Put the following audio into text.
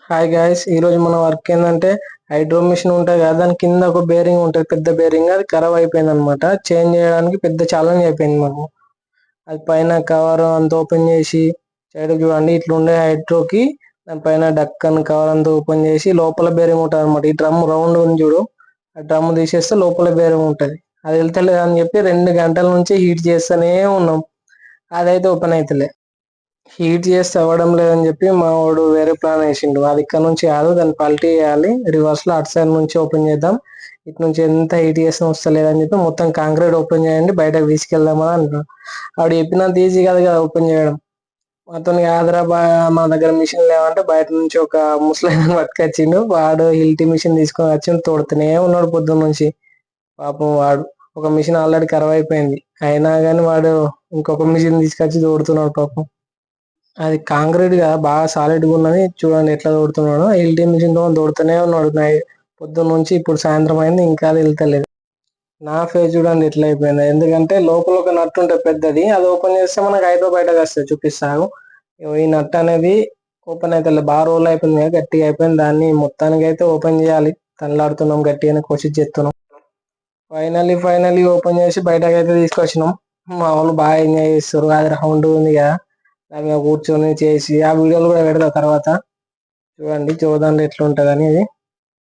Hi guys, ఈ రోజు మన వర్క్ ఏంటంటే హైడ్రో మిషన్ ఉంటుంది కదా, దాని కింద ఒక బేరింగ్ ఉంటుంది, పెద్ద బేరింగ్. అది ఖరాబ్ అయిపోయింది అనమాట. చేంజ్ చేయడానికి పెద్ద ఛాలెంజ్ అయిపోయింది మనకు. అది పైన కవర్ అంతా ఓపెన్ చేసి సైడ్ చూడండి, ఇట్లా ఉండే హైడ్రోకి దానిపైన డక్కన్ కవర్ అంతా ఓపెన్ చేసి లోపల బేరింగ్ ఉంటుంది అనమాట. ఈ డ్రమ్ రౌండ్ ఉంది చూడు, ఆ డ్రమ్ తీసేస్తే లోపల బేరింగ్ ఉంటుంది. అది వెళ్తలేదు అని చెప్పి 2 గంటల నుంచి హీట్ చేస్తూనే ఉన్నాం. అదైతే ఓపెన్ అవుతలే. హీట్ చేస్తే అవ్వడం లేదని చెప్పి మా వాడు వేరే ప్లాన్ వేసిండు. అది ఇక్కడ నుంచి కాదు, దాన్ని పల్టీ చేయాలి, రివర్స్ లో అటు సైడ్ నుంచి ఓపెన్ చేద్దాం, ఇటు నుంచి ఎంత హీట్ చేసినా వస్తలేదని చెప్పి మొత్తం కాంక్రీట్ ఓపెన్ చేయండి, బయటకు తీసుకెళ్దామని అంటున్నాడు. ఆవిడ చెప్పినంత ఈజీ కాదు కదా ఓపెన్ చేయడం. మొత్తం హైదరాబాద్ మా దగ్గర మిషన్ లేవంటే బయట నుంచి ఒక ముస్లిం పట్టుకొచ్చిండు. వాడు హిల్టీ మిషన్ తీసుకొని వచ్చి తోడుతూనే ఉన్నాడు పొద్దున్న నుంచి. పాపం వాడు ఒక మిషన్ ఆల్రెడీ ఖరాబ్ అయిపోయింది, అయినా కానీ వాడు ఇంకొక మిషన్ తీసుకొచ్చి తోడుతున్నాడు పాపం. అది కాంక్రీట్ గా బాగా సాలిడ్ గా ఉన్నది. చూడండి ఎట్లా తోడుతున్నాడు. ఎల్టీ మిషన్ తో తోడుతూనే ఉన్నాడు పొద్దున్న నుంచి. ఇప్పుడు సాయంత్రం అయింది, ఇంకా అది వెళ్తలేదు. నా ఫేస్ చూడండి ఎట్లా అయిపోయింది. ఎందుకంటే లోపల ఒక నట్టు ఉంటుంది పెద్దది, అది ఓపెన్ చేస్తే మనకు ఐదో బయటకు వస్తుంది. చూపిస్తాను. ఈ నట్ అనేది ఓపెన్ అయితే బాగా రోల్ అయిపోయింది కదా, గట్టిగా అయిపోయింది. దాన్ని మొత్తానికి అయితే ఓపెన్ చేయాలి. తనలాడుతున్నాం, గట్టిగానే కోషిష్ చేస్తున్నాం. ఫైనల్లీ ఓపెన్ చేసి బయటకు అయితే తీసుకొచ్చినాం. మా వాళ్ళు బాగా ఎంజాయ్ చేస్తారు. అది రౌండ్ ఉంది కదా, దాని మీద కూర్చొని చేసి ఆ వీడియోలు కూడా పెడతా తర్వాత. చూడండి ఎట్లా ఉంటది అనేది.